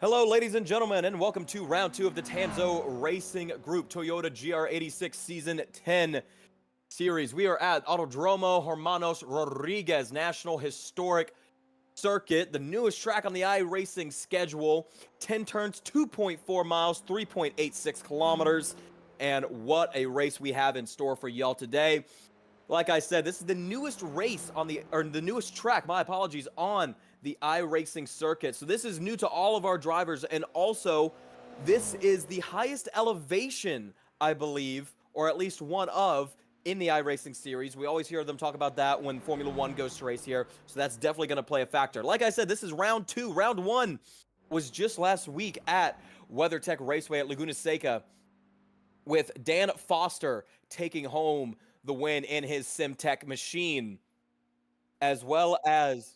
Hello, ladies and gentlemen, and welcome to round 2 of the TANSO Racing Group Toyota GR86 Season 10 Series. We are at Autodromo Hermanos Rodriguez National Historic Circuit, the newest track on the iRacing schedule. 10 turns, 2.4 miles, 3.86 kilometers, and what a race we have in store for y'all today. Like I said, this is the newest race on the newest track, my apologies, on the iRacing circuit. So this is new to all of our drivers, and also this is the highest elevation, I believe, or at least one of, in the iRacing series. We always hear them talk about that when Formula One goes to race here, so that's definitely going to play a factor. Like I said, this is round 2. Round 1 was just last week at WeatherTech Raceway at Laguna Seca, with Dan Foster taking home the win in his SimTech machine, as well as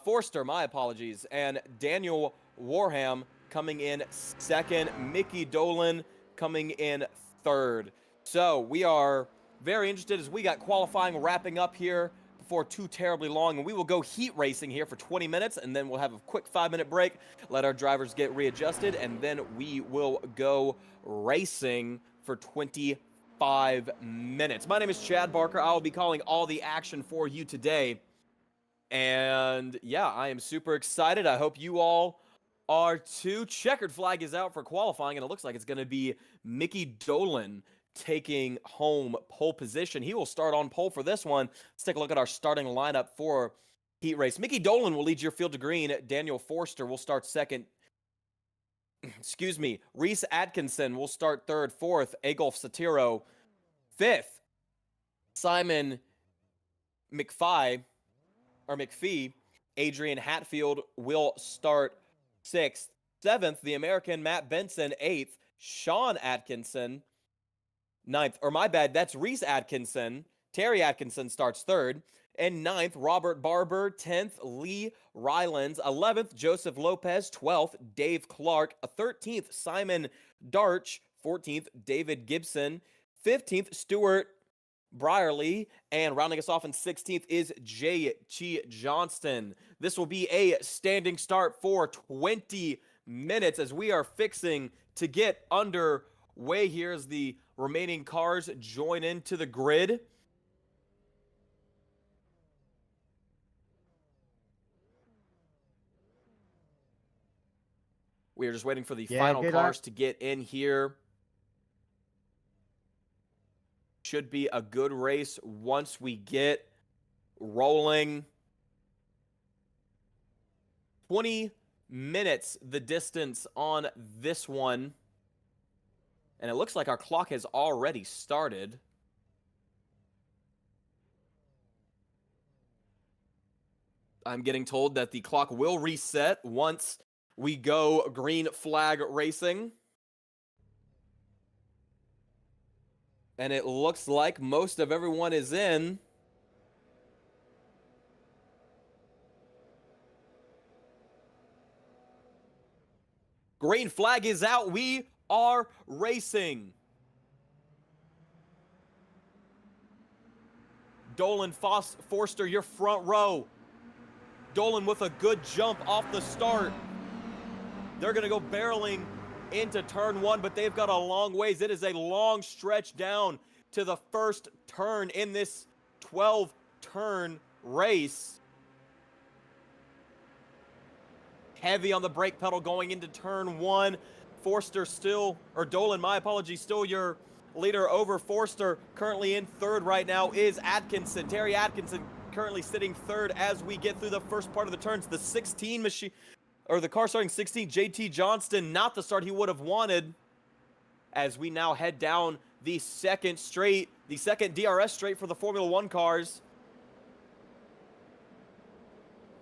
Forster, my apologies, and Daniel Warham coming in second, Mickey Dolan coming in third. So we are very interested as we got qualifying wrapping up here before too terribly long, and we will go heat racing here for 20 minutes, and then we'll have a quick 5-minute break, let our drivers get readjusted, and then we will go racing for 25 minutes. My name is Chad Barker. I will be calling all the action for you today. And yeah, I am super excited. I hope you all are too. Checkered flag is out for qualifying, and it looks like it's going to be Mickey Dolan taking home pole position. He will start on pole for this one. Let's take a look at our starting lineup for heat race. Mickey Dolan will lead your field to green. Daniel Forster will start second. Excuse me. Reese Atkinson will start third. Fourth, Agolf Satiro. Fifth, Simon McPhee. Adrian Hatfield will start sixth. Seventh, the American Matt Benson. Eighth, Sean Atkinson. Ninth, or my bad, that's Reese Atkinson. Terry Atkinson starts third. And ninth, Robert Barber. 10th, Lee Rylands. 11th, Joseph Lopez. 12th, Dave Clark. 13th, Simon Darch. 14th, David Gibson. 15th, Stuart Brierly, and rounding us off in 16th is J.T. Johnston. This will be a standing start for 20 minutes as we are fixing to get underway here as the remaining cars join into the grid. We are just waiting for the final cars to get in here. Should be a good race once we get rolling. 20 minutes the distance on this one. And it looks like our clock has already started. I'm getting told that the clock will reset once we go green flag racing. And it looks like most of everyone is in. Green flag is out. We are racing. Dolan Forster, your front row. Dolan with a good jump off the start. They're going to go barreling into turn 1, but they've got a long ways. It is a long stretch down to the first turn in this 12-turn race. Heavy on the brake pedal going into turn 1. Forster still, or Dolan, my apologies, still your leader over Forster. Currently in third right now is Atkinson. Terry Atkinson currently sitting third as we get through the first part of the turns. The 16 machine, or the car starting 16, J.T. Johnston, not the start he would have wanted, as we now head down the second DRS straight for the Formula One cars.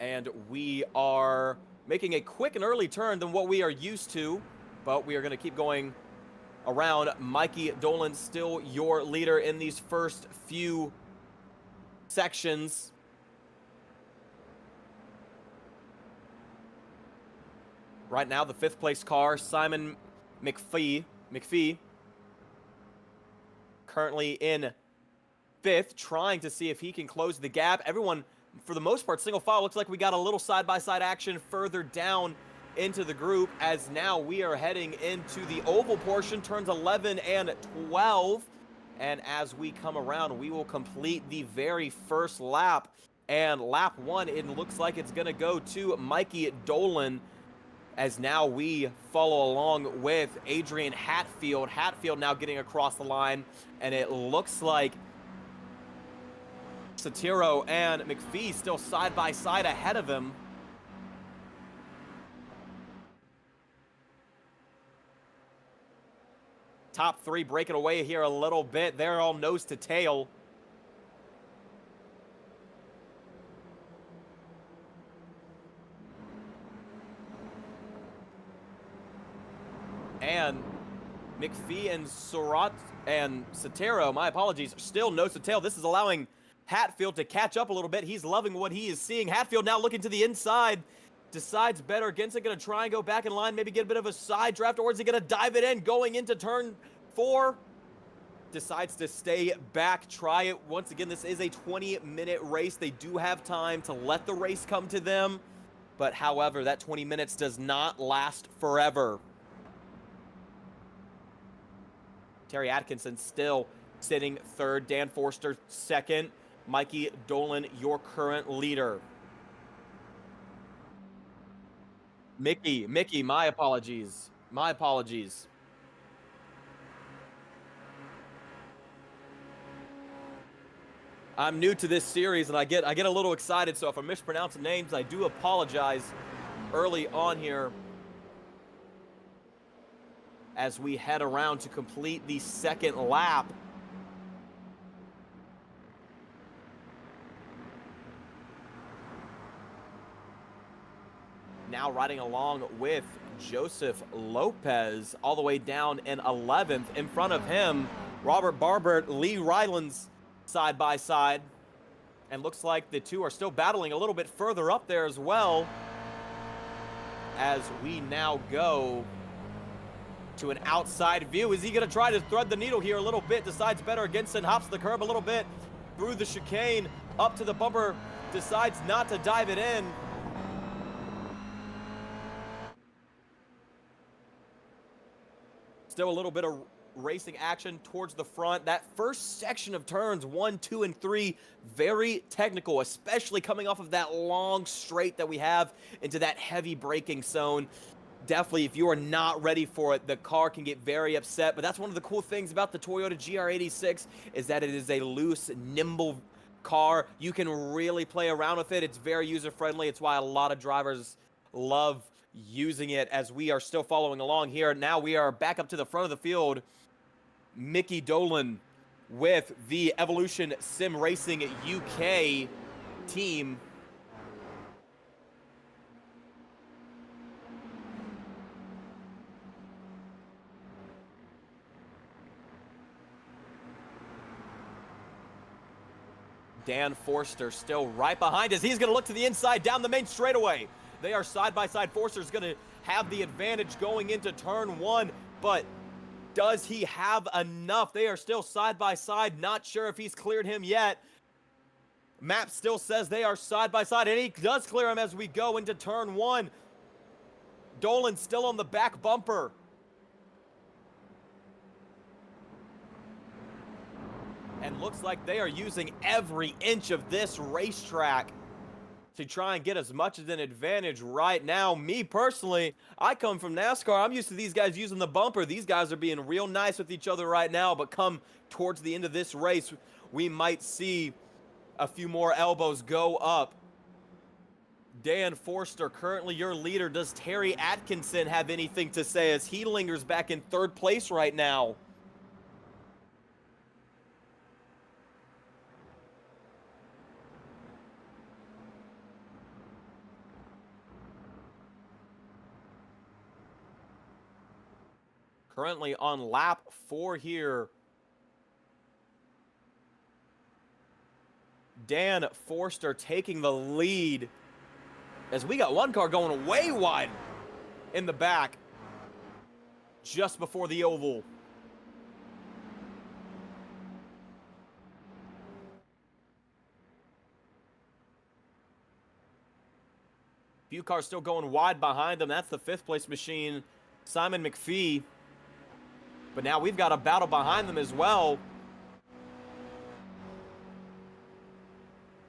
And we are making a quick and early turn than what we are used to, but we are going to keep going around. Mikey Dolan still your leader in these first few sections. Right now, the 5th place car, Simon McPhee, currently in 5th, trying to see if he can close the gap. Everyone, for the most part, single file. Looks like we got a little side-by-side action further down into the group, as now we are heading into the oval portion, turns 11 and 12. And as we come around, we will complete the very first lap. And lap 1, it looks like it's going to go to Mikey Dolan, as now we follow along with Adrian Hatfield. Hatfield now getting across the line, and it looks like Satiro and McPhee still side by side ahead of him. Top 3 breaking away here a little bit. They're all nose to tail. And McPhee and Surat and Satiro, my apologies, still nose to tail. This is allowing Hatfield to catch up a little bit. He's loving what he is seeing. Hatfield now looking to the inside. Decides better against it. Going to try and go back in line. Maybe get a bit of a side draft. Or is he going to dive it in going into turn 4? Decides to stay back. Try it. Once again, this is a 20-minute race. They do have time to let the race come to them. But however, that 20 minutes does not last forever. Terry Atkinson still sitting 3rd. Dan Forster 2nd. Mikey Dolan, your current leader. Mickey, my apologies. My apologies. I'm new to this series, and I get a little excited, so if I'm mispronouncing names, I do apologize early on here as we head around to complete the 2nd lap. Now riding along with Joseph Lopez all the way down in 11th. In front of him, Robert Barber, Lee Rylands side by side. And looks like the two are still battling a little bit further up there as well, as we now go to an outside view. Is he going to try to thread the needle here a little bit? Decides better against it, hops the curb a little bit through the chicane up to the bumper. Decides not to dive it in. Still a little bit of racing action towards the front. That first section of turns 1, 2, and 3, very technical, especially coming off of that long straight that we have into that heavy braking zone. Definitely, if you are not ready for it, the car can get very upset. But that's one of the cool things about the Toyota GR86 is that it is a loose, nimble car. You can really play around with it. It's very user-friendly. It's why a lot of drivers love using it. As we are still following along here, now we are back up to the front of the field. Mickey Dolan with the Evolution Sim Racing UK team. Dan Forster still right behind us. He's going to look to the inside down the main straightaway. They are side by side. Forster's going to have the advantage going into turn 1, but does he have enough? They are still side by side. Not sure if he's cleared him yet. Map still says they are side by side, and he does clear him as we go into turn 1. Dolan still on the back bumper. And looks like they are using every inch of this racetrack to try and get as much as an advantage right now. Me personally, I come from NASCAR. I'm used to these guys using the bumper. These guys are being real nice with each other right now, but come towards the end of this race, we might see a few more elbows go up. Dan Forster, currently your leader. Does Terry Atkinson have anything to say as he lingers back in 3rd place right now? Currently on lap 4 here. Dan Forster taking the lead as we got one car going way wide in the back just before the oval. Few cars still going wide behind them. That's the 5th place machine, Simon McPhee. But now we've got a battle behind them as well.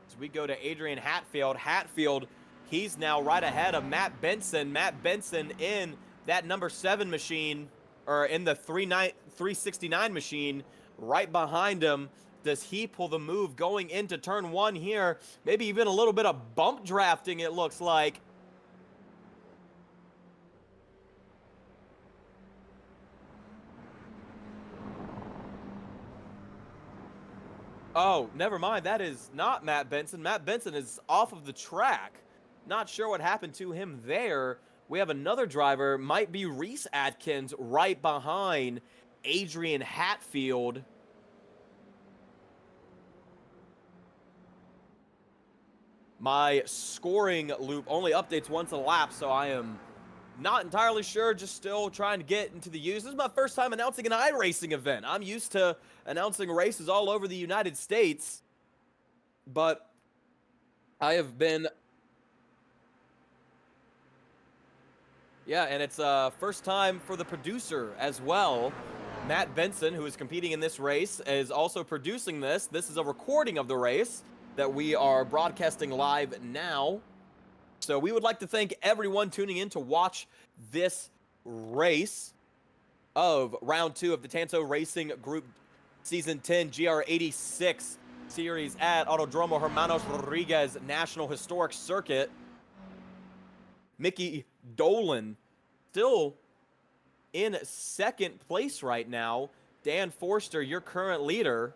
As we go to Adrian Hatfield. Hatfield, he's now right ahead of Matt Benson. Matt Benson in that number 7 machine, or in the 369 machine, right behind him. Does he pull the move going into turn 1 here? Maybe even a little bit of bump drafting, it looks like. Oh, never mind. That is not Matt Benson. Matt Benson is off of the track. Not sure what happened to him there. We have another driver. Might be Reese Atkins right behind Adrian Hatfield. My scoring loop only updates once a lap, so I am not entirely sure, just still trying to get into the use. This is my first time announcing an iRacing event. I'm used to announcing races all over the United States, but I have been... Yeah, and it's first time for the producer as well. Matt Benson, who is competing in this race, is also producing this. This is a recording of the race that we are broadcasting live now. So we would like to thank everyone tuning in to watch this race of round 2 of the TANSO Racing Group Season 10 GR86 series at Autodromo Hermanos Rodriguez National Historic Circuit. Mickey Dolan still in 2nd place right now. Dan Forster, your current leader.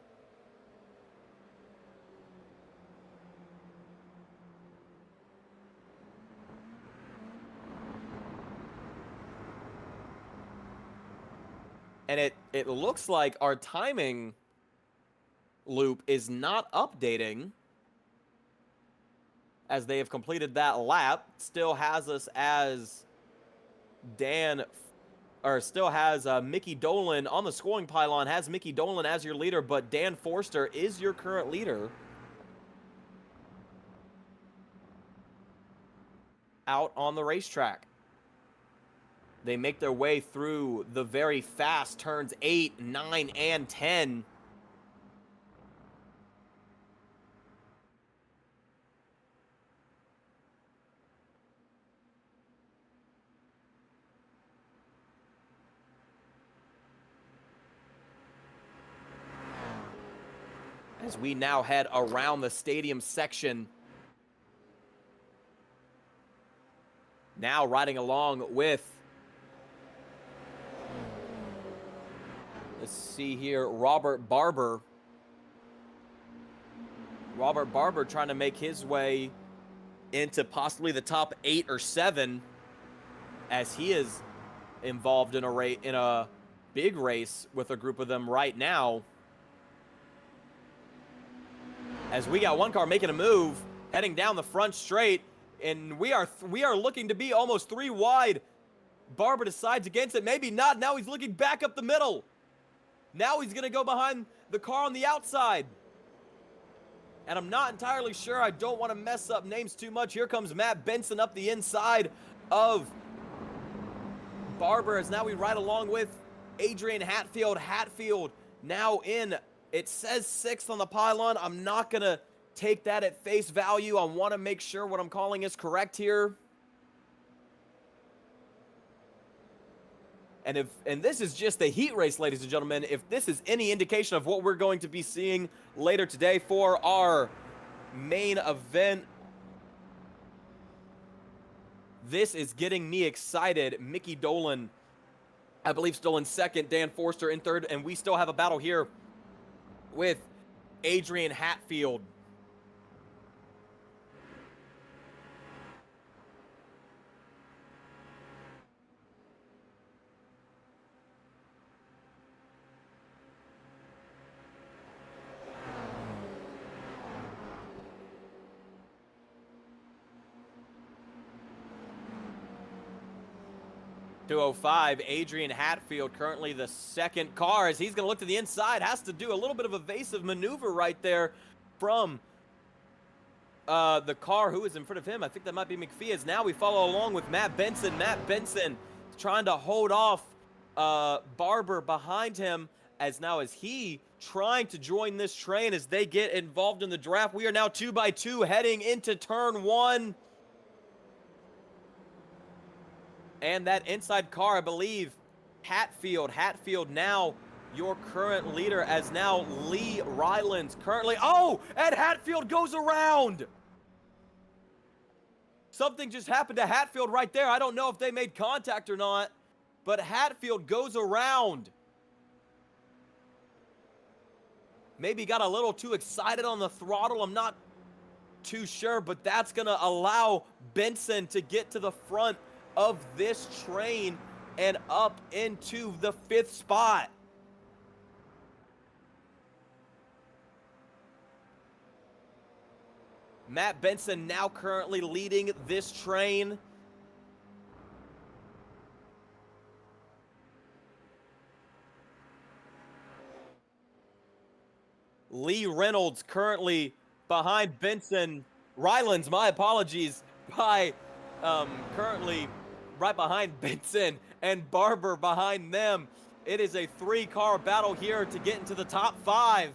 And it looks like our timing loop is not updating as they have completed that lap. Still has us as still has Mickey Dolan on the scoring pylon, has Mickey Dolan as your leader, but Dan Forster is your current leader. Out on the racetrack. They make their way through the very fast turns 8, 9, and 10. As we now head around the stadium section. Now riding along with, let's see here, Robert Barber. Robert Barber trying to make his way into possibly the top 8 or 7 as he is involved in a big race with a group of them right now. As we got one car making a move, heading down the front straight, and we are looking to be almost 3 wide. Barber decides against it, maybe not. Now he's looking back up the middle. Now he's going to go behind the car on the outside. And I'm not entirely sure. I don't want to mess up names too much. Here comes Matt Benson up the inside of Barber, as now we ride along with Adrian Hatfield. Hatfield now in, it says 6th on the pylon. I'm not going to take that at face value. I want to make sure what I'm calling is correct here. And this is just a heat race, ladies and gentlemen. If this is any indication of what we're going to be seeing later today for our main event, this is getting me excited. Mickey Dolan, I believe, still in 2nd. Dan Forster in 3rd. And we still have a battle here with Adrian Hatfield. .205, Adrian Hatfield, currently the 2nd car, as he's going to look to the inside, has to do a little bit of evasive maneuver right there from the car who is in front of him. I think that might be McPhee. As now we follow along with Matt Benson. Matt Benson trying to hold off Barber behind him as he trying to join this train as they get involved in the draft. We are now 2x2 heading into turn 1. And that inside car, I believe, Hatfield. Hatfield now your current leader, as now Lee Rylands currently. Oh, and Hatfield goes around. Something just happened to Hatfield right there. I don't know if they made contact or not, but Hatfield goes around. Maybe got a little too excited on the throttle. I'm not too sure, but that's going to allow Benson to get to the front of this train and up into the 5th spot. Matt Benson now currently leading this train. Lee Reynolds currently behind Benson. Rylands, my apologies, currently right behind Benson, and Barber behind them. It is a 3-car battle here to get into the top 5.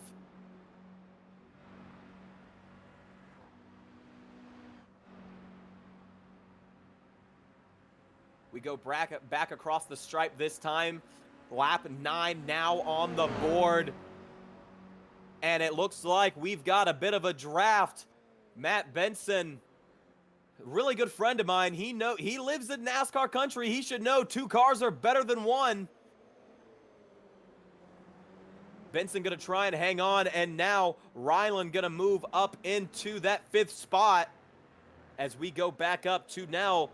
We go back across the stripe this time. Lap 9 now on the board. And it looks like we've got a bit of a draft. Matt Benson, really good friend of mine. He lives in NASCAR country. He should know 2 cars are better than 1. Benson gonna try and hang on, and now Ryland gonna move up into that 5th spot as we go back up to now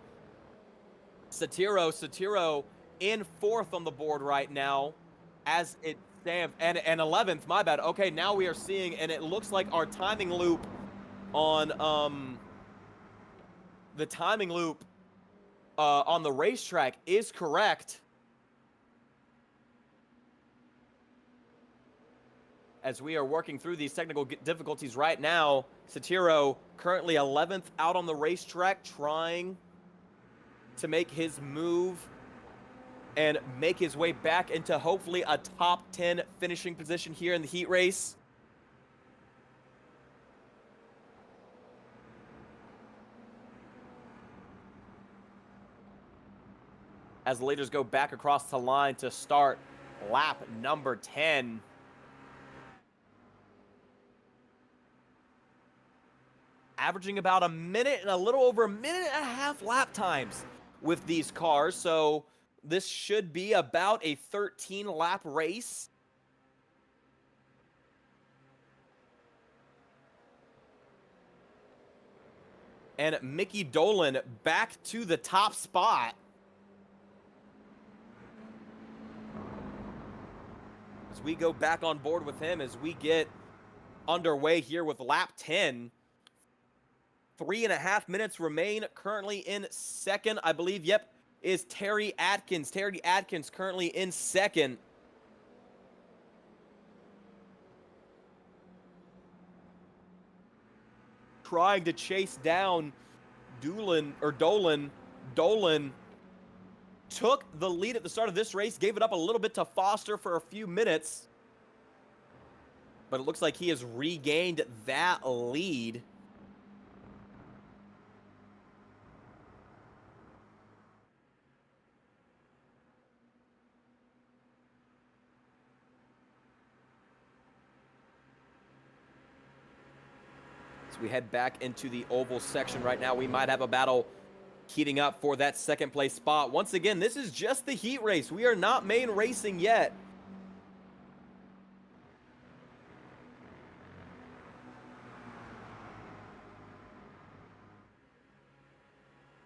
Satiro. Satiro in 4th on the board right now as it stands, and 11th, my bad. Okay, now we are seeing, and it looks like our timing loop on the timing loop on the racetrack is correct. As we are working through these technical difficulties right now, Satiro currently 11th out on the racetrack, trying to make his move and make his way back into hopefully a top 10 finishing position here in the heat race. As the leaders go back across the line to start lap number 10. Averaging about a minute and a little over a minute and a half lap times with these cars, so this should be about a 13-lap race. And Mickey Dolan back to the top spot. As we go back on board with him as we get underway here with lap 10. 3.5 minutes remain. Currently in 2nd, I believe, yep, is Terry Atkins. Terry Atkins currently in 2nd. Trying to chase down Dolan. Dolan took the lead at the start of this race, gave it up a little bit to Foster for a few minutes. But it looks like he has regained that lead. We head back into the oval section right now. We might have a battle heating up for that 2nd place spot. Once again, this is just the heat race. We are not main racing yet.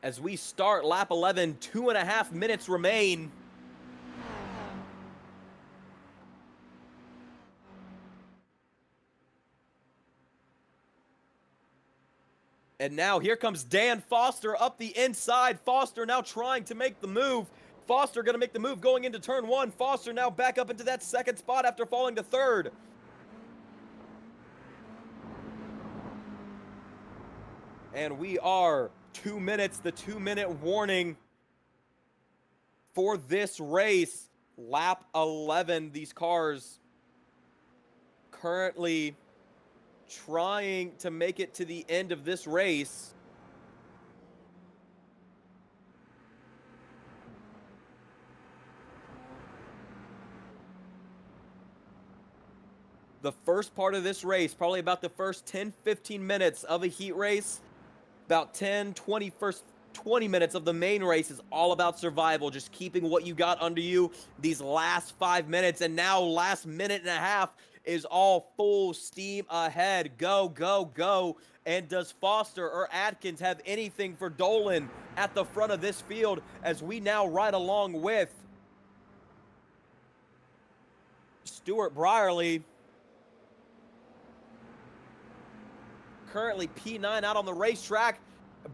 As we start lap 11, 2.5 minutes remain. And now here comes Dan Foster up the inside. Foster now trying to make the move. Foster going to make the move going into turn 1. Foster now back up into that 2nd spot after falling to 3rd. And we are 2 minutes, the 2-minute warning for this race. Lap 11, these cars currently trying to make it to the end of this race. The first part of this race, probably about the first 10-15 minutes of a heat race, about 10-20 first 20 minutes of the main race is all about survival, just keeping what you got under you these last 5 minutes. And now last minute and a half is all full steam ahead. Go, go, go. And does Foster or Atkins have anything for Dolan at the front of this field as we now ride along with Stuart Brierley? Currently P9 out on the racetrack,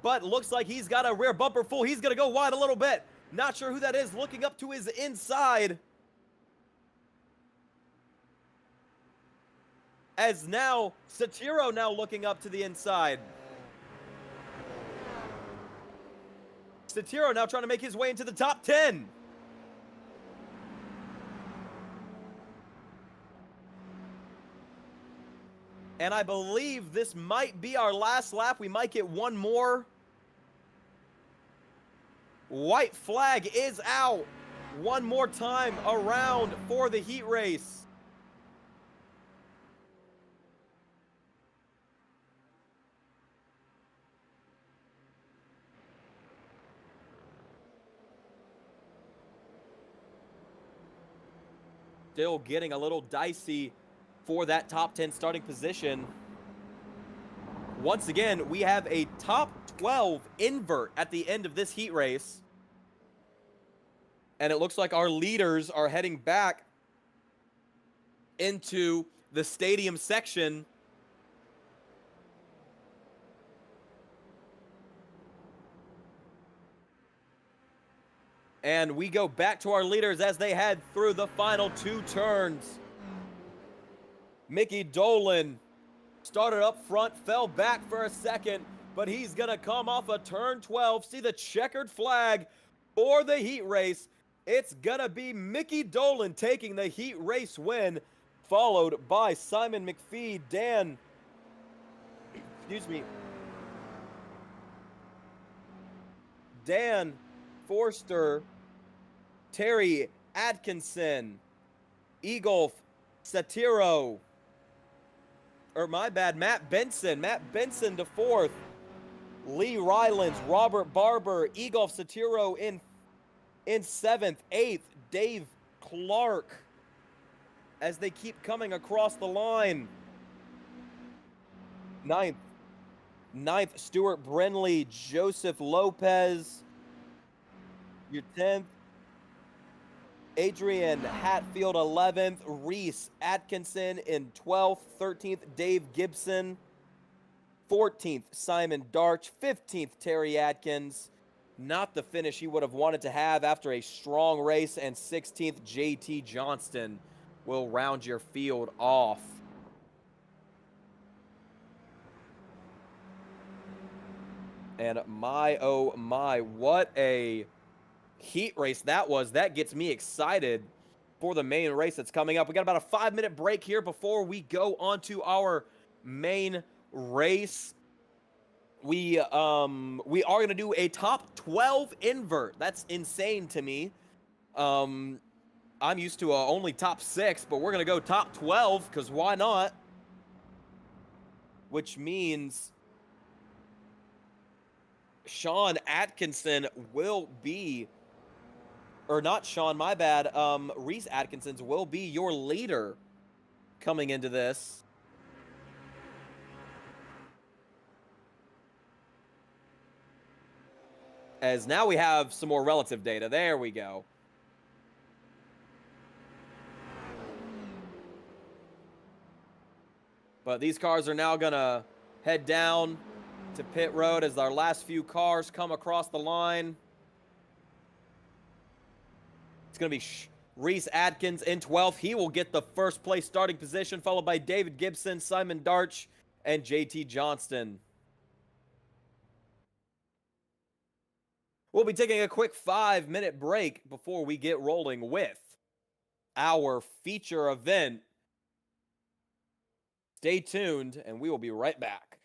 but looks like he's got a rear bumper full. He's going to go wide a little bit. Not sure who that is looking up to his inside. As now, Satiro now looking up to the inside. Satiro now trying to make his way into the top 10. And I believe this might be our last lap. We might get one more. White flag is out. One more time around for the heat race. Still getting a little dicey for that top 10 starting position. Once again, we have a top 12 invert at the end of this heat race. And it looks like our leaders are heading back into the stadium section. And we go back to our leaders as they head through the final 2 turns. Mickey Dolan started up front, fell back for a second, but he's going to come off a turn 12. See the checkered flag for the heat race. It's going to be Mickey Dolan taking the heat race win, followed by Simon McPhee, Dan Forster, Terry Atkinson, Egolf Satiro, Matt Benson to 4th, Lee Rylands, Robert Barber, Egolf Satiro in 7th, 8th, Dave Clark, as they keep coming across the line. 9th, Stuart Brenley, Joseph Lopez, your 10th, Adrian Hatfield, 11th, Reese Atkinson in 12th, 13th, Dave Gibson, 14th, Simon Darch, 15th, Terry Atkins. Not the finish he would have wanted to have after a strong race, and 16th, JT Johnston will round your field off. And my, oh my, what a heat race that was. That gets me excited for the main race that's coming up. We got about a 5-minute break here before we go on to our main race. We are going to do a top 12 invert. That's insane to me. I'm used to only top 6, but we're going to go top 12 because why not? Which means Sean Atkinson will be, or not Sean, my bad, Reese Atkinson's will be your leader coming into this. As now we have some more relative data. There we go. But these cars are now going to head down to pit road as our last few cars come across the line. It's going to be Reese Atkins in 12th. He will get the first place starting position, followed by David Gibson, Simon Darch, and JT Johnston. We'll be taking a quick 5-minute break before we get rolling with our feature event. Stay tuned, and we will be right back.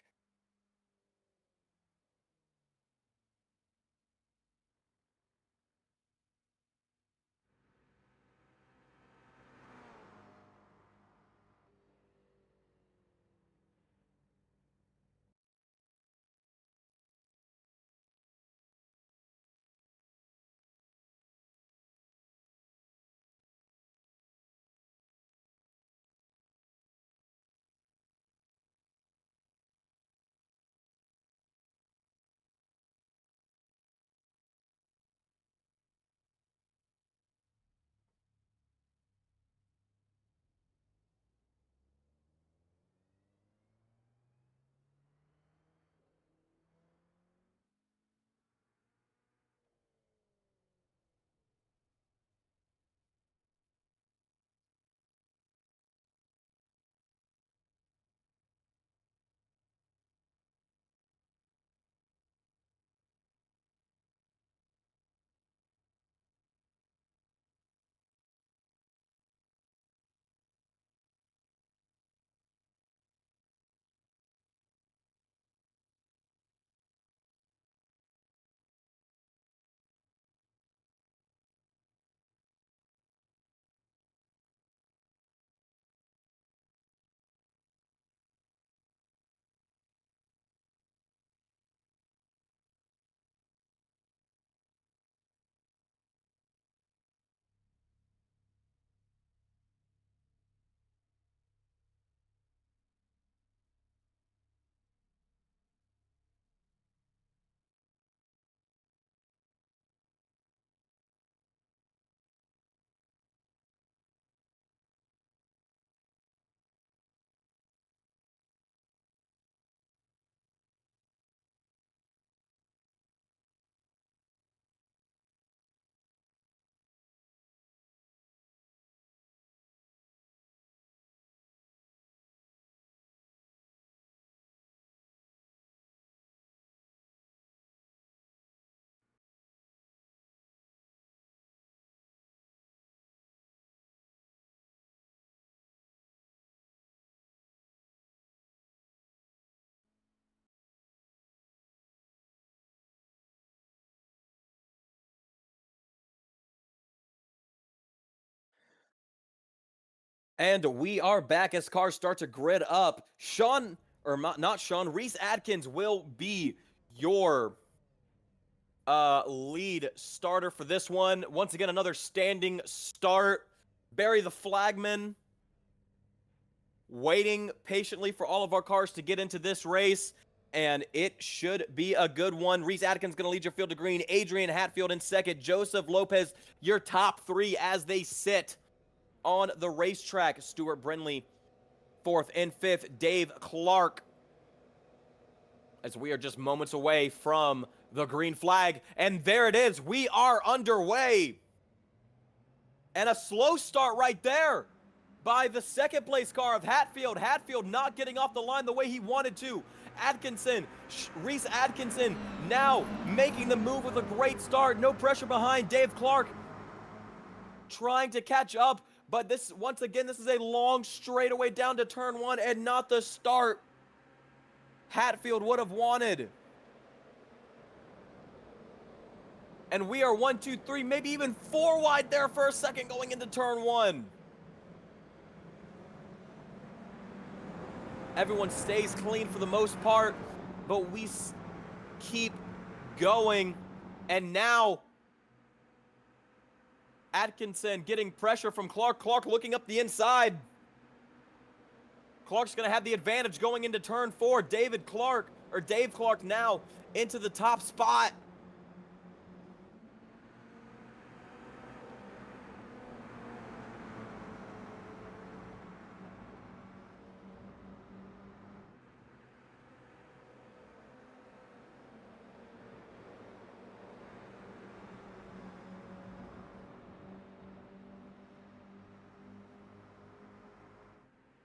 And we are back as cars start to grid up. Not Sean, Reese Adkins will be your lead starter for this one. Once again, another standing start. Barry the flagman waiting patiently for all of our cars to get into this race, and it should be a good one. Reese Adkins going to lead your field to green. Adrian Hatfield in second. Joseph Lopez, your top three as they sit on the racetrack. Stuart Brinley, fourth and fifth. Dave Clark, as we are just moments away from the green flag. And there it is. We are underway. And a slow start right there by the second place car of Hatfield. Hatfield not getting off the line the way he wanted to. Reese Atkinson now making the move with a great start. No pressure behind. Dave Clark trying to catch up. But once again, this is a long straightaway down to turn one and not the start Hatfield would have wanted. And we are 1, 2, 3, maybe even 4 wide there for a second going into turn one. Everyone stays clean for the most part, but we keep going. And now Atkinson getting pressure from Clark. Clark looking up the inside. Clark's going to have the advantage going into turn four. Dave Clark now into the top spot.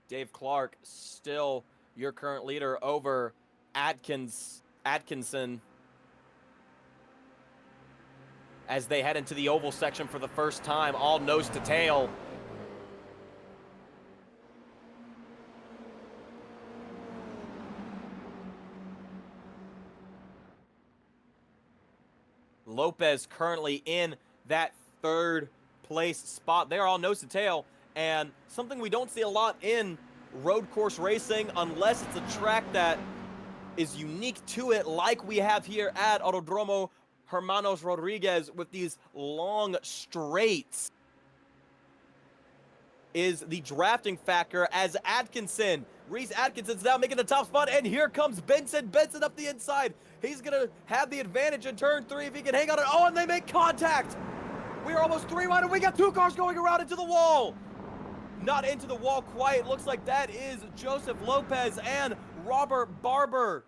Dave Clark still your current leader over Atkinson. as they head into the oval section for the first time, all nose to tail. Lopez currently in that third place spot. They're all nose to tail, and something we don't see a lot in road course racing, unless it's a track that is unique to it, like we have here at Autodromo Hermanos Rodriguez with these long straights, is the drafting factor as Reese Atkinson's now making the top spot, and here comes Benson up the inside. He's gonna have the advantage in turn 3 if he can hang on it. Oh, and they make contact. We are almost 3 wide, and we got 2 cars going around into the wall. Not into the wall quite. It looks like that is Joseph Lopez and Robert Barber.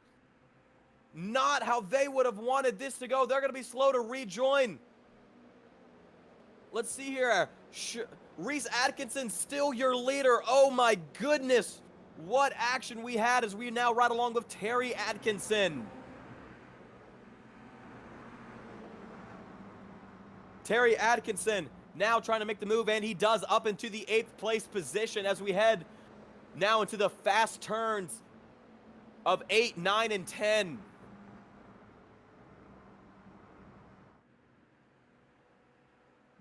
Not how they would have wanted this to go. They're gonna be slow to rejoin. Let's see here. Reese Atkinson still your leader. Oh my goodness. What action we had as we now ride along with Terry Atkinson. Terry Atkinson now trying to make the move, and he does, up into the 8th place position as we head now into the fast turns of 8, 9, and 10.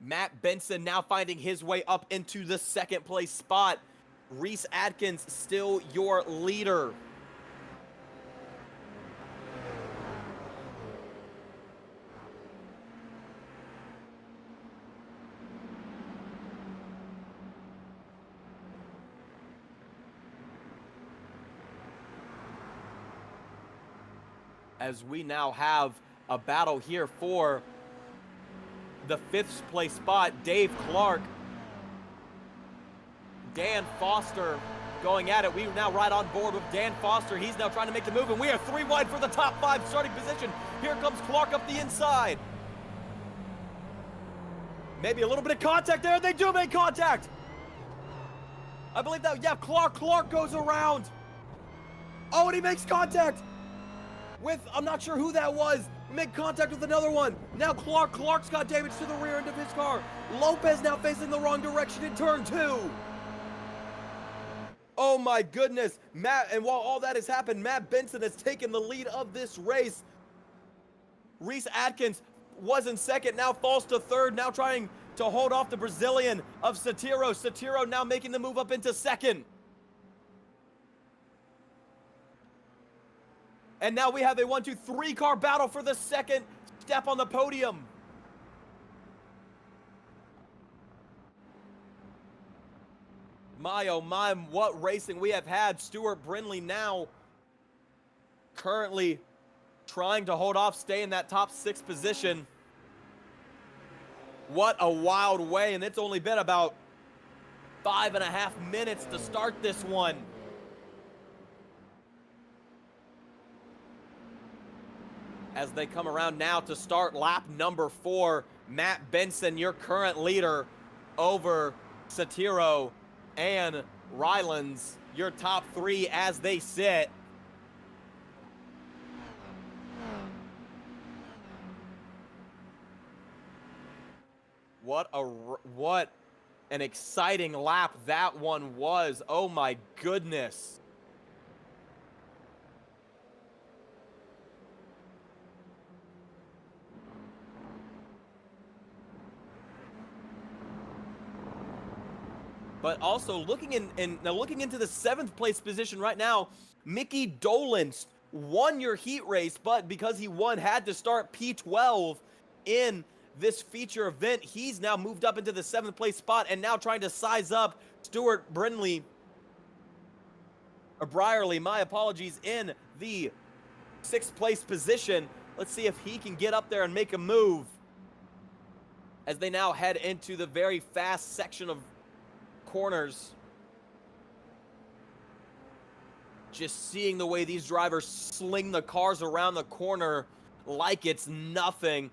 Matt Benson now finding his way up into the 2nd place spot. Reese Atkins still your leader. As we now have a battle here for the 5th place spot, Dave Clark, Dan Foster going at it. We now right on board with Dan Foster. He's now trying to make the move, and we are 3 wide for the top 5 starting position. Here comes Clark up the inside. Maybe a little bit of contact there. They do make contact. I believe that, yeah, Clark goes around. Oh, and he makes contact with, I'm not sure who that was. Make contact with another one. Now Clark's got damage to the rear end of his car. Lopez now facing the wrong direction in turn 2. Oh my goodness. And while all that has happened, Matt Benson has taken the lead of this race. Reese Atkins was in 2nd, now falls to 3rd, now trying to hold off the Brazilian of Satiro. Satiro now making the move up into 2nd. And now we have a 1, 2, 3 car battle for the 2nd step on the podium. My, oh my, what racing we have had. Stuart Brindley now currently trying to hold off, stay in that top 6 position. What a wild way, and it's only been about 5.5 minutes to start this one. As they come around now to start lap number 4, Matt Benson, your current leader, over Satiro and Rylands, your top 3 as they sit. What an exciting lap that one was. Oh my goodness. But also looking into the 7th place position right now, Mickey Dolan won your heat race, but because he won, had to start P12 in this feature event. He's now moved up into the 7th place spot and now trying to size up Stuart Brindley, or Brierly, my apologies, in the 6th place position. Let's see if he can get up there and make a move as they now head into the very fast section of corners. Just seeing the way these drivers sling the cars around the corner like it's nothing.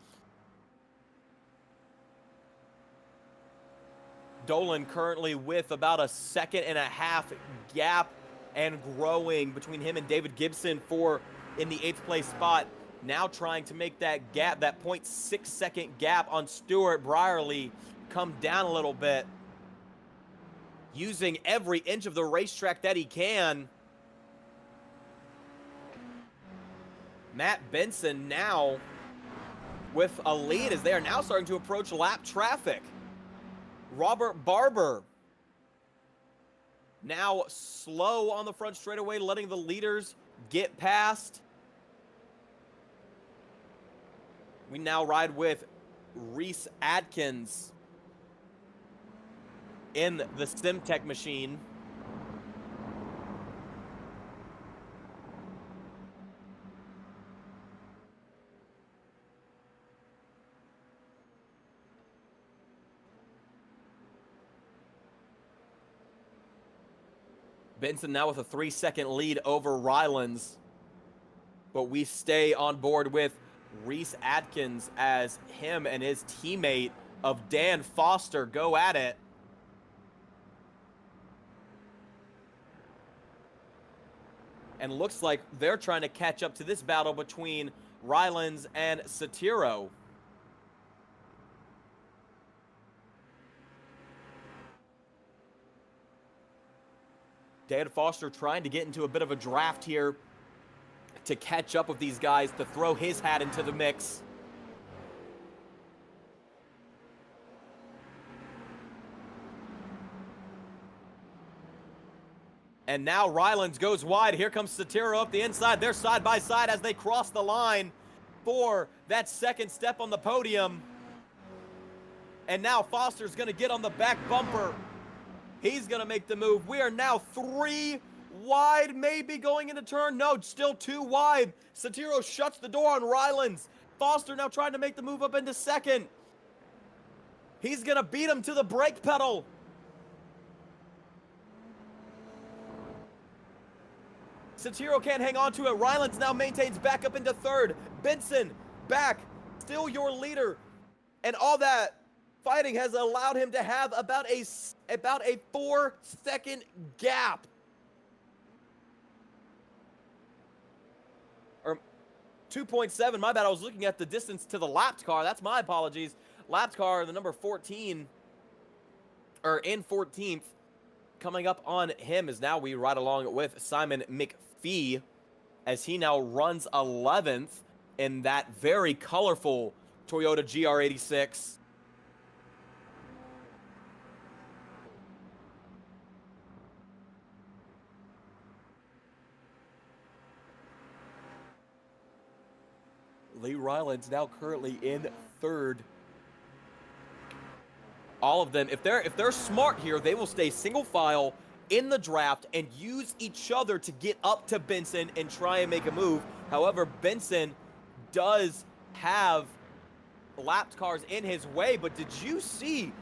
Dolan currently with about a 1.5 gap and growing between him and David Gibson in the 8th place spot. Now trying to make that gap, that 0.6 second gap on Stuart Brierley, come down a little bit. Using every inch of the racetrack that he can. Matt Benson now with a lead as they are now starting to approach lap traffic. Robert Barber now slow on the front straightaway, letting the leaders get past. We now ride with Reese Adkins in the SimTech machine. Benson now with a 3-second lead over Rylands. But we stay on board with Reese Adkins as him and his teammate of Dan Foster go at it. And looks like they're trying to catch up to this battle between Rylands and Satiro. Dan Foster trying to get into a bit of a draft here to catch up with these guys, to throw his hat into the mix. And now Rylands goes wide. Here comes Satiro up the inside. They're side by side as they cross the line for that second step on the podium. And now Foster's going to get on the back bumper. He's going to make the move. We are now 3 wide, maybe going into turn. No, still 2 wide. Satiro shuts the door on Rylands. Foster now trying to make the move up into second. He's going to beat him to the brake pedal. Satiro can't hang on to it. Rylands now maintains back up into third. Benson back, still your leader. And all that fighting has allowed him to have about a 4-second gap. Or 2.7, my bad. I was looking at the distance to the lapped car. That's my apologies. Lapped car, the number 14, or in 14th. Coming up on him is now we ride along with Simon McPhee as he now runs 11th in that very colorful Toyota GR86. Lee Rylands now currently in third. All of them, if they're smart here, they will stay single file in the draft and use each other to get up to Benson and try and make a move. However, Benson does have lapped cars in his way, but did you see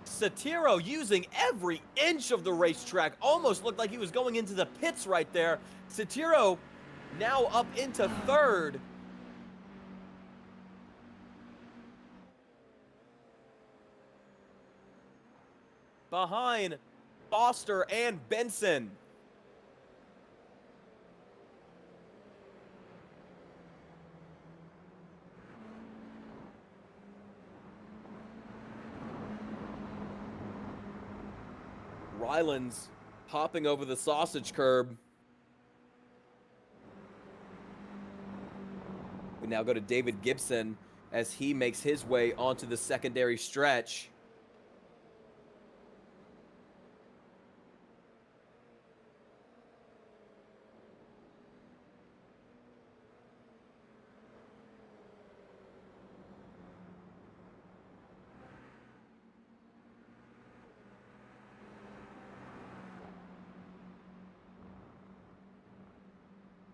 Satiro using every inch of the racetrack? Almost looked like he was going into the pits right there. Satiro now up into third. Behind Foster and Benson. Rylands hopping over the sausage curb. We now go to David Gibson as he makes his way onto the secondary stretch.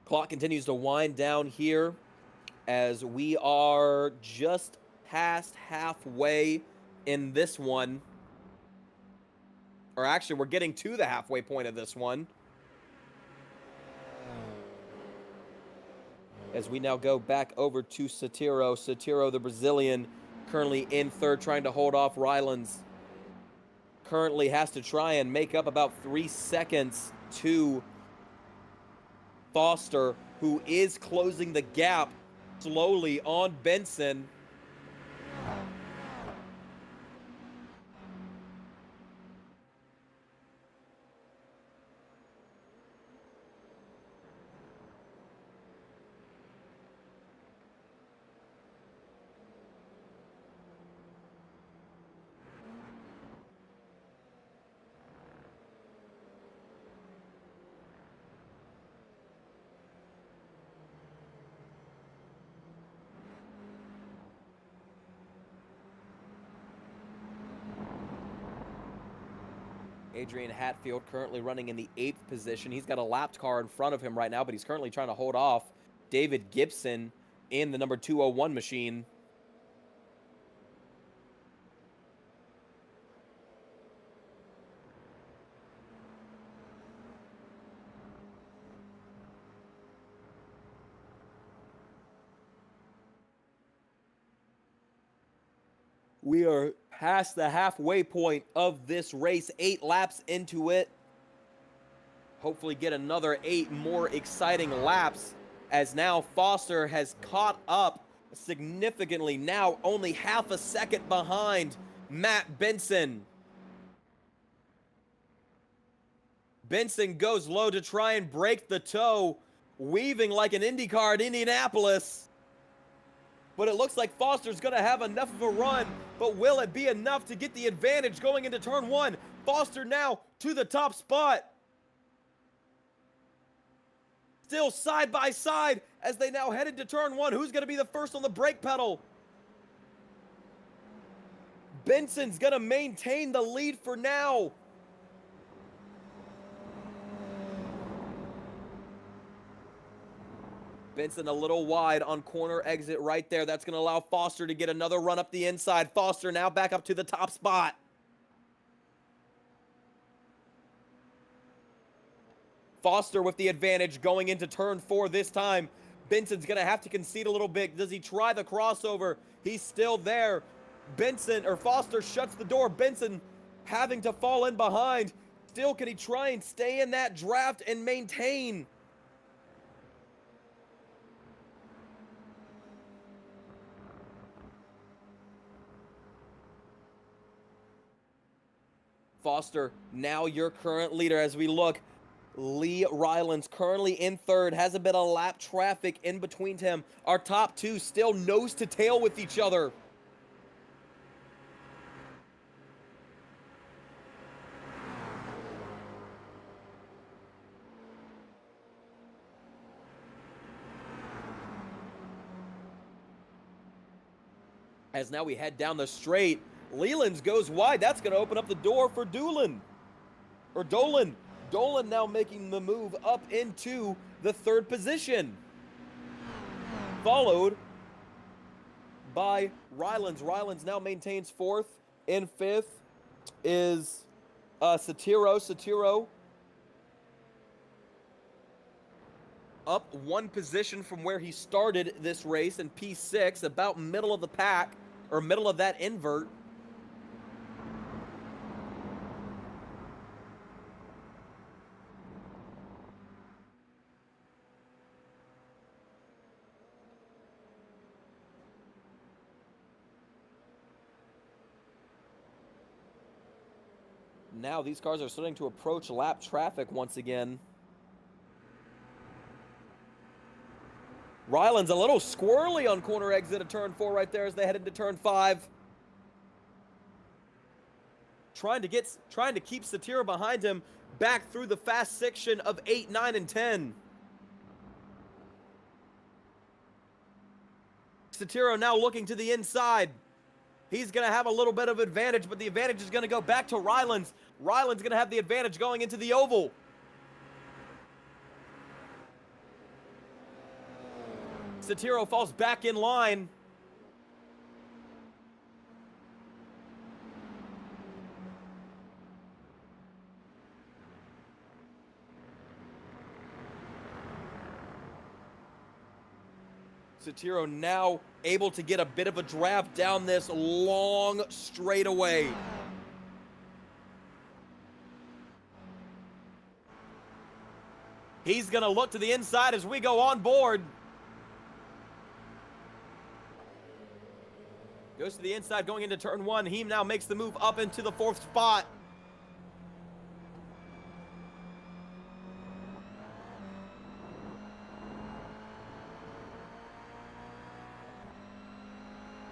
Clock continues to wind down here as we are just past halfway in this one. Or actually, we're getting to the halfway point of this one. As we now go back over to Satiro. Satiro, the Brazilian, currently in third, trying to hold off Rylands. Currently has to try and make up about 3 seconds to Foster, who is closing the gap slowly on Benson. Adrian Hatfield currently running in the 8th position. He's got a lapped car in front of him right now, but he's currently trying to hold off David Gibson in the number 201 machine. We are past the halfway point of this race, 8 laps into it. Hopefully get another 8 more exciting laps, as now Foster has caught up significantly, now only half a second behind Matt Benson. Benson goes low to try and break the toe, weaving like an IndyCar at Indianapolis. But it looks like Foster's going to have enough of a run. But will it be enough to get the advantage going into turn 1? Foster now to the top spot. Still side by side as they now head into turn 1. Who's going to be the first on the brake pedal? Benson's going to maintain the lead for now. Benson a little wide on corner exit right there. That's going to allow Foster to get another run up the inside. Foster now back up to the top spot. Foster with the advantage going into turn 4 this time. Benson's going to have to concede a little bit. Does he try the crossover? He's still there. Foster shuts the door. Benson having to fall in behind. Still, can he try and stay in that draft and maintain? Foster, now your current leader as we look. Lee Ryland's currently in 3rd, has a bit of lap traffic in between him. Our top 2 still nose to tail with each other. As now we head down the straight, Leland's goes wide. That's going to open up the door for Dolan. Dolan now making the move up into the 3rd position. Followed by Rylands. Rylands now maintains 4th. In 5th is Satiro. Satiro up 1 position from where he started this race in P6, about middle of the pack, or middle of that invert. Now these cars are starting to approach lap traffic once again. Ryland's a little squirrely on corner exit of turn 4 right there as they head into turn 5. Trying to keep Satira behind him back through the fast section of 8, 9, and 10. Satiro now looking to the inside. He's going to have a little bit of advantage, but the advantage is going to go back to Rylands. Rylands going to have the advantage going into the oval. Satiro falls back in line. Satiro now able to get a bit of a draft down this long straightaway. He's going to look to the inside as we go on board. Goes to the inside, going into turn one. He now makes the move up into the 4th spot.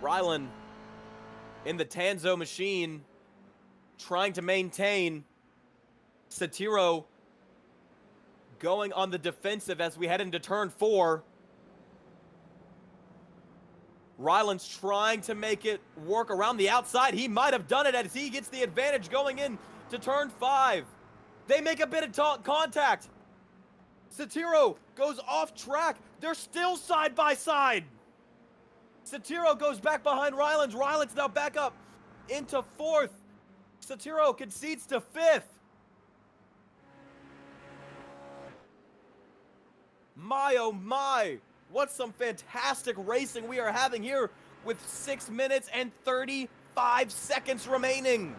Rylan in the Tanso machine, trying to maintain. Satiro going on the defensive as we head into turn 4. Rylan's trying to make it work around the outside. He might have done it as he gets the advantage going in to turn 5. They make a bit of contact. Satiro goes off track. They're still side by side. Satiro goes back behind Rylan's. Rylan's now back up into 4th. Satiro concedes to 5th. My, oh my. What some fantastic racing we are having here with 6 minutes and 35 seconds remaining.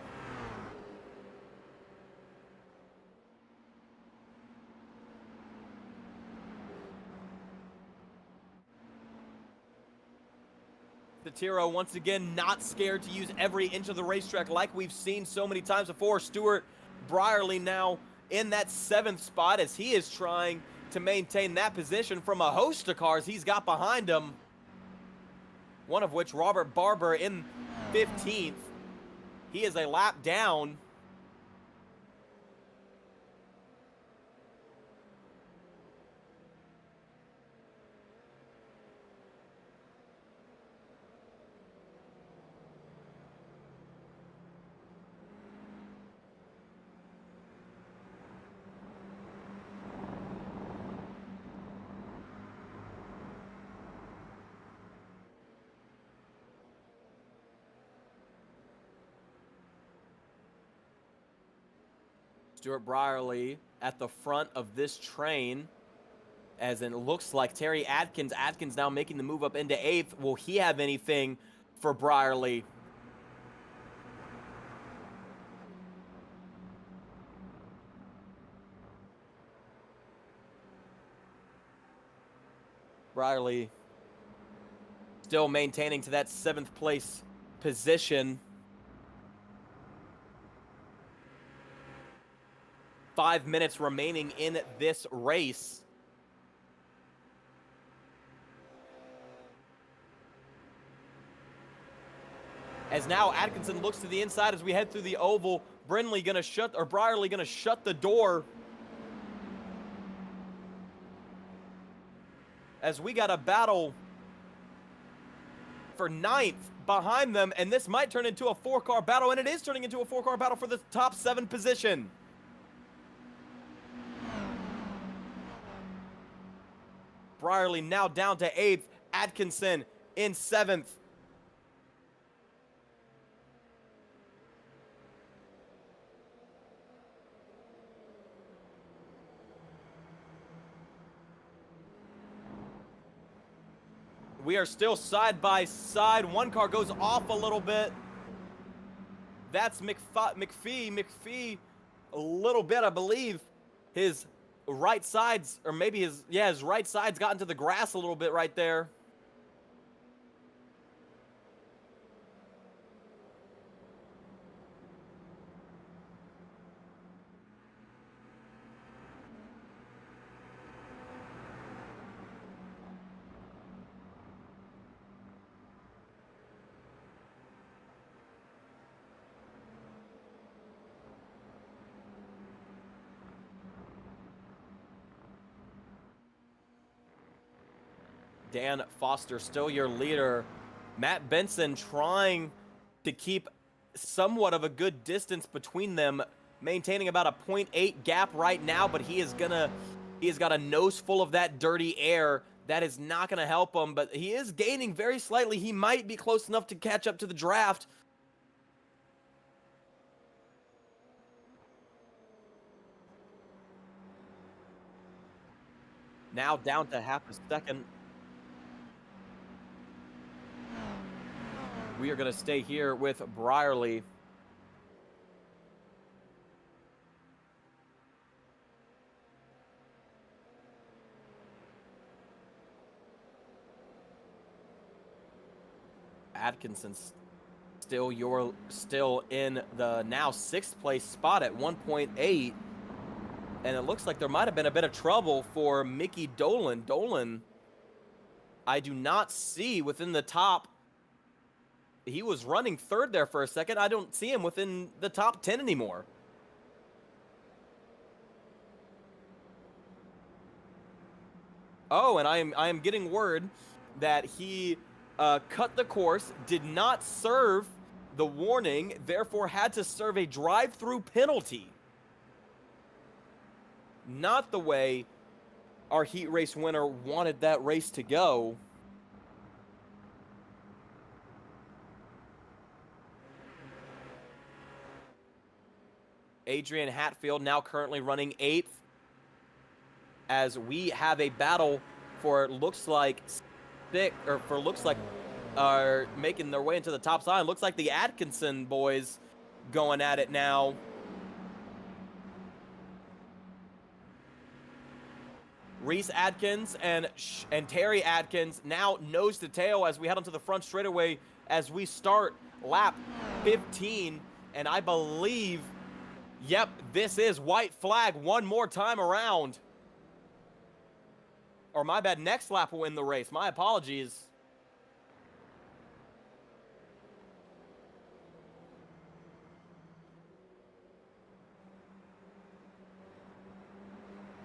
Satiro once again not scared to use every inch of the racetrack like we've seen so many times before. Stuart Brierley now in that 7th spot as he is trying to maintain that position from a host of cars he's got behind him. One of which, Robert Barber, in 15th. He is a lap down. Stuart Brierley at the front of this train, as it looks like Terry Atkins. Atkins now making the move up into 8th. Will he have anything for Brierley? Brierley still maintaining to that 7th place position. 5 minutes remaining in this race. As now Atkinson looks to the inside as we head through the oval. Brierley gonna shut the door. As we got a battle for 9th behind them, and this might turn into a 4-car battle, and it is turning into a 4-car battle for the top 7 position. Brierley now down to 8th. Atkinson in 7th. We are still side by side. One car goes off a little bit. That's McPhee a little bit, I believe. His right sides, or maybe his right side's got into the grass a little bit right there. Dan Foster still your leader. Matt Benson trying to keep somewhat of a good distance between them, maintaining about a 0.8 gap right now, but he has got a nose full of that dirty air. That is not going to help him, but he is gaining very slightly. He might be close enough to catch up to the draft. Now down to half a second. We are going to stay here with Brierley. Atkinson's still in the now 6th place spot at 1.8. And it looks like there might have been a bit of trouble for Mickey Dolan. Dolan, I do not see within the top. He was running 3rd there for a second. I don't see him within the top 10 anymore. Oh, and I am getting word that he cut the course, did not serve the warning, therefore had to serve a drive-through penalty. Not the way our heat race winner wanted that race to go. Adrian Hatfield now currently running 8th, as we have a battle for looks like are making their way into the top side. Looks like the Atkinson boys going at it now. Reese Atkins and Terry Atkins now nose to tail as we head onto the front straightaway as we start lap 15. And I believe, yep, this is white flag one more time around. Or my bad, next lap will win the race. My apologies.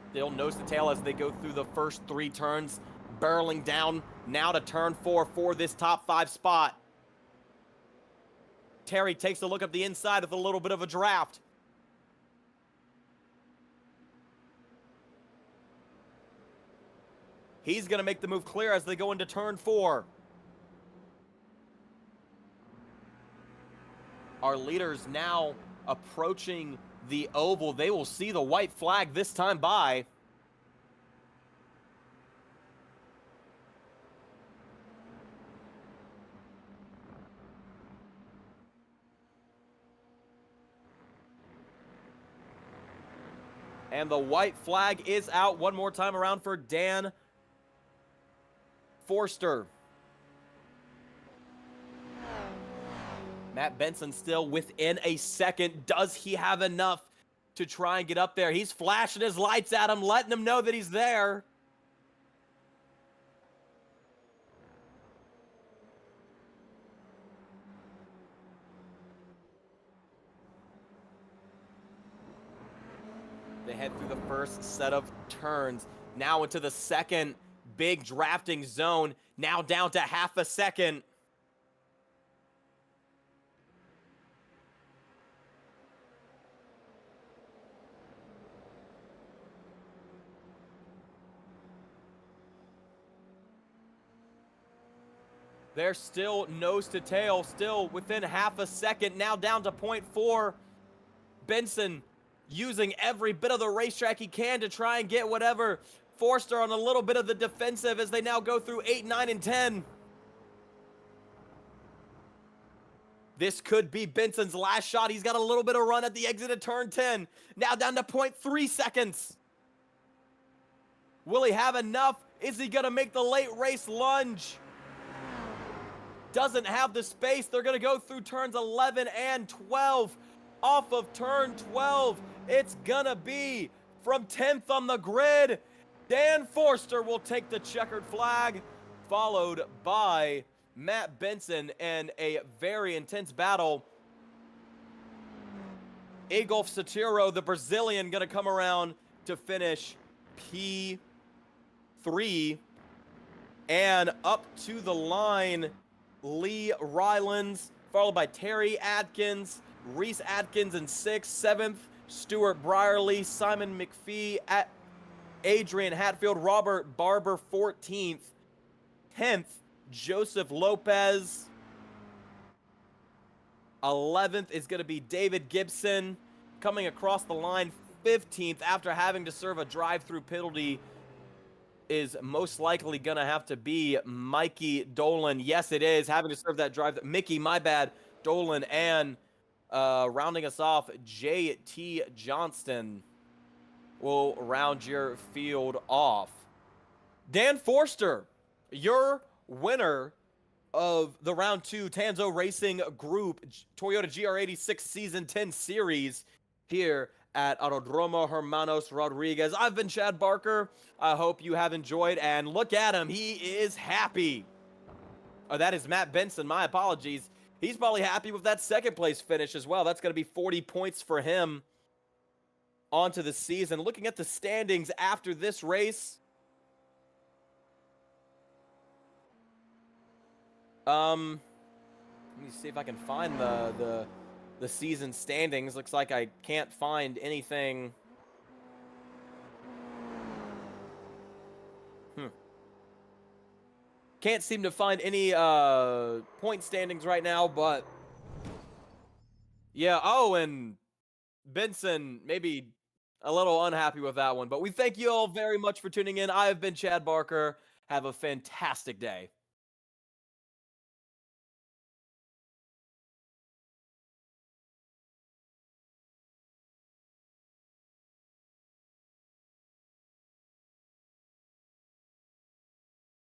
Still nose to tail as they go through the first 3 turns, barreling down now to turn 4 for this top 5 spot. Terry takes a look up the inside with a little bit of a draft. He's going to make the move clear as they go into turn 4. Our leaders now approaching the oval. They will see the white flag this time by. And the white flag is out one more time around for Dan Forster. Matt Benson still within a second. Does he have enough to try and get up there? He's flashing his lights at him, letting him know that he's there. They head through the first set of turns. Now into the second big drafting zone. Now down to half a second. They're still nose to tail, still within half a second. Now down to 0.4. Benson using every bit of the racetrack he can to try and get whatever. Forster on a little bit of the defensive as they now go through 8, 9, and 10. This could be Benson's last shot. He's got a little bit of run at the exit of turn 10. Now down to 0.3 seconds. Will he have enough? Is he going to make the late race lunge? Doesn't have the space. They're going to go through turns 11 and 12. Off of turn 12, it's going to be from 10th on the grid. Dan Forster will take the checkered flag, followed by Matt Benson, and a very intense battle. Egolf Satiro, the Brazilian, going to come around to finish P3. And up to the line, Lee Rylands, followed by Terry Atkins, Reese Atkins in 6th, 7th, Stuart Brierly, Simon McPhee, at Adrian Hatfield, Robert Barber 14th, 10th, Joseph Lopez, 11th is going to be David Gibson, coming across the line 15th after having to serve a drive-through penalty is most likely going to have to be Mikey Dolan. Yes, it is, having to serve that drive. Mickey, my bad, Dolan, and rounding us off, J.T. Johnston will round your field off. Dan Forster, your winner of the round 2 Tanso Racing Group Toyota GR86 Season 10 Series here at Autodromo Hermanos Rodriguez. I've been Chad Barker. I hope you have enjoyed, and look at him. He is happy. Oh, that is Matt Benson. My apologies. He's probably happy with that second place finish as well. That's going to be 40 points for him onto the season. Looking at the standings after this race, let me see if I can find the season standings. Looks like I can't find anything. Can't seem to find any point standings right now, but yeah. Oh, and Benson maybe a little unhappy with that one, but we thank you all very much for tuning in. I have been Chad Barker. Have a fantastic day.